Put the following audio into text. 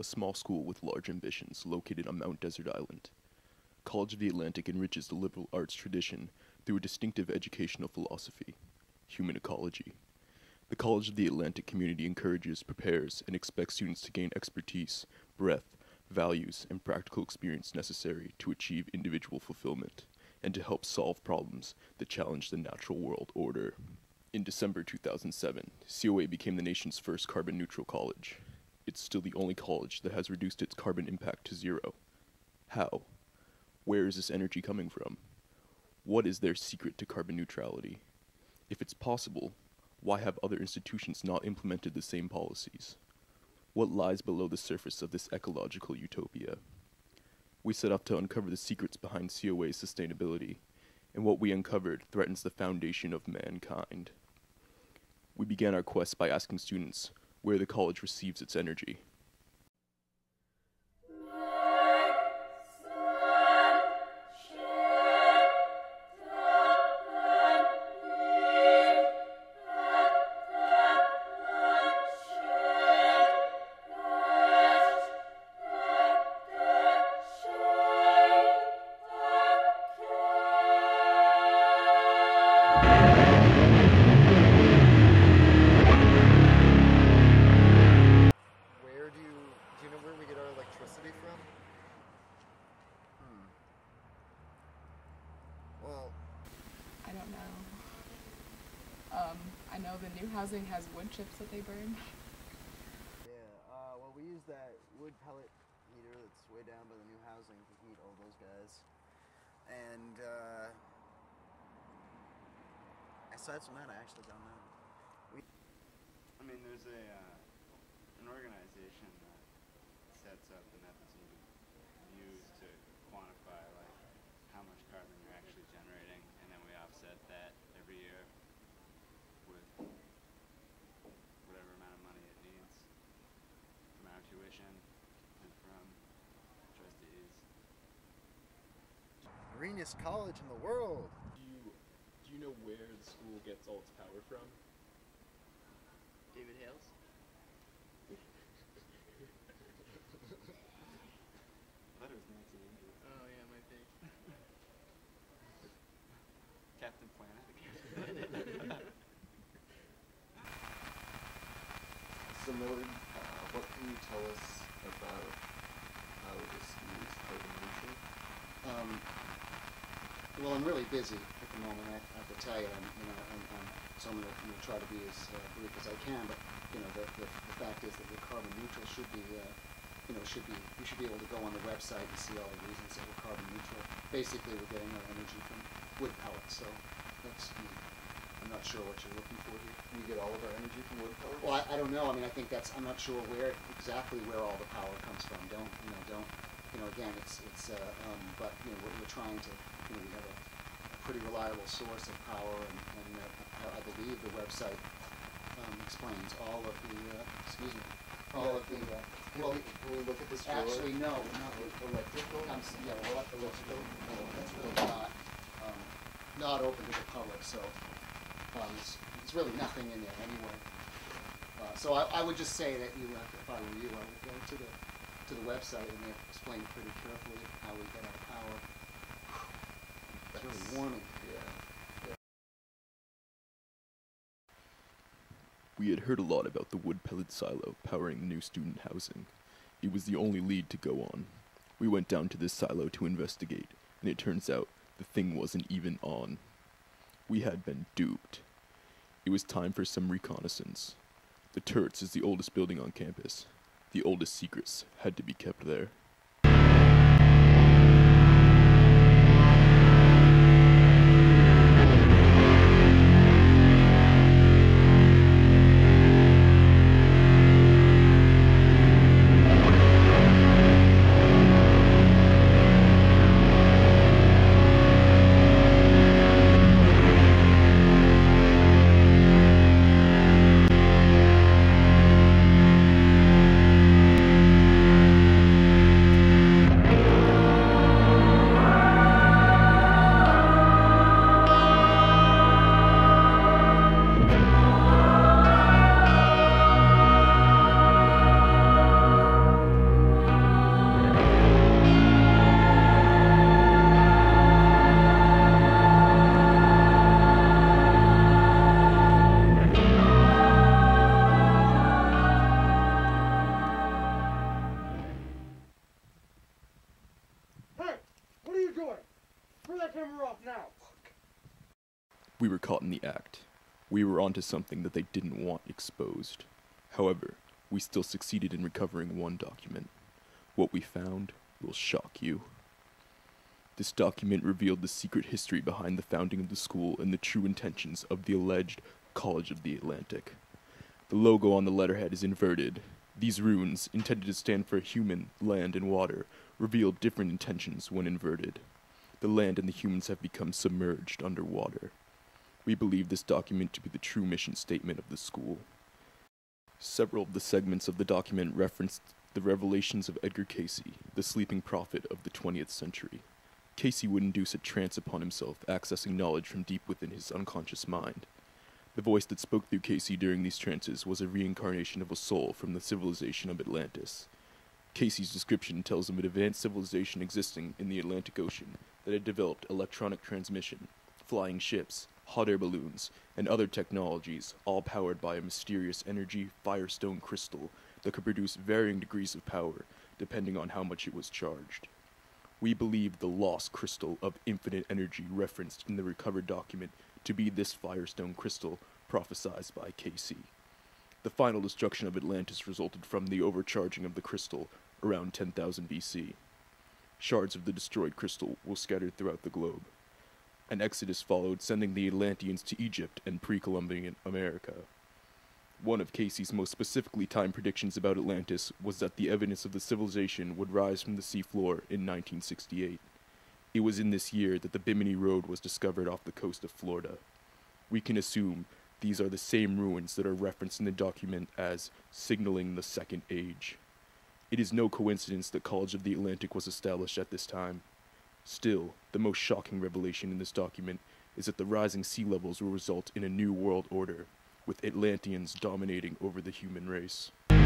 a small school with large ambitions located on Mount Desert Island. College of the Atlantic enriches the liberal arts tradition through a distinctive educational philosophy, human ecology. The College of the Atlantic community encourages, prepares, and expects students to gain expertise, breadth, values, and practical experience necessary to achieve individual fulfillment, and to help solve problems that challenge the natural world order. In December 2007, COA became the nation's first carbon-neutral college. It's still the only college that has reduced its carbon impact to zero. How? Where is this energy coming from? What is their secret to carbon neutrality? If it's possible, why have other institutions not implemented the same policies? What lies below the surface of this ecological utopia? We set off to uncover the secrets behind COA's sustainability, and what we uncovered threatens the foundation of mankind. We began our quest by asking students where the college receives its energy. I don't know. I know the new housing has wood chips that they burn. Yeah, well, we use that wood pellet heater that's way down by the new housing to heat all those guys. And, aside from that, I actually don't know. I mean, there's an organization that sets up the methods you use to quantify, like, how much carbon you're actually generating, and then we offset that every year with whatever amount of money it needs from our tuition and from trustees. Greenest college in the world! Do you know where the school gets all its power from? David Hales? I thought it was Nancy Andrews. Oh yeah, might be. Captain Planet. So Millard, what can you tell us about how this is carbon neutral? Well, I'm really busy at the moment. I have to tell you, so I'm going to try to be as brief as I can. But the fact is that the carbon neutral should be, you should be able to go on the website and see all the reasons that we're carbon neutral. Basically, we're getting our energy from wood pellets. So that's, I'm not sure what you're looking for here. We get all of our energy from wood pellets? Well, I don't know. I mean, I think I'm not sure exactly where all the power comes from. Again, but we're trying to, we have a pretty reliable source of power, and I believe the website explains all of the, Can we look at this drawer? Actually, no, not electrical. Electrical. That's really not open to the public, so it's really nothing in there anyway. So I would just say that if I were you, I would go to the website, and they explain pretty carefully how we get our power. It's really warming. Yeah. We had heard a lot about the wood pellet silo powering the new student housing. It was the only lead to go on. We went down to this silo to investigate, and it turns out the thing wasn't even on. We had been duped. It was time for some reconnaissance. The turrets is the oldest building on campus. The oldest secrets had to be kept there. We were caught in the act. We were onto something that they didn't want exposed. However, we still succeeded in recovering one document. What we found will shock you. This document revealed the secret history behind the founding of the school and the true intentions of the alleged College of the Atlantic. The logo on the letterhead is inverted. These runes, intended to stand for human, land, and water, reveal different intentions when inverted. The land and the humans have become submerged underwater. We believe this document to be the true mission statement of the school. Several of the segments of the document referenced the revelations of Edgar Cayce, the sleeping prophet of the 20th century. Cayce would induce a trance upon himself, accessing knowledge from deep within his unconscious mind. The voice that spoke through Cayce during these trances was a reincarnation of a soul from the civilization of Atlantis. Cayce's description tells of an advanced civilization existing in the Atlantic Ocean that had developed electronic transmission, flying ships, hot air balloons, and other technologies, all powered by a mysterious energy firestone crystal that could produce varying degrees of power, depending on how much it was charged. We believe the lost crystal of infinite energy referenced in the recovered document to be this firestone crystal prophesied by Cayce. The final destruction of Atlantis resulted from the overcharging of the crystal around 10,000 BC. Shards of the destroyed crystal were scattered throughout the globe. An exodus followed, sending the Atlanteans to Egypt and pre-Columbian America. One of Cayce's most specifically timed predictions about Atlantis was that the evidence of the civilization would rise from the seafloor in 1968. It was in this year that the Bimini Road was discovered off the coast of Florida. We can assume these are the same ruins that are referenced in the document as signaling the Second Age. It is no coincidence that College of the Atlantic was established at this time. Still, the most shocking revelation in this document is that the rising sea levels will result in a new world order, with Atlanteans dominating over the human race.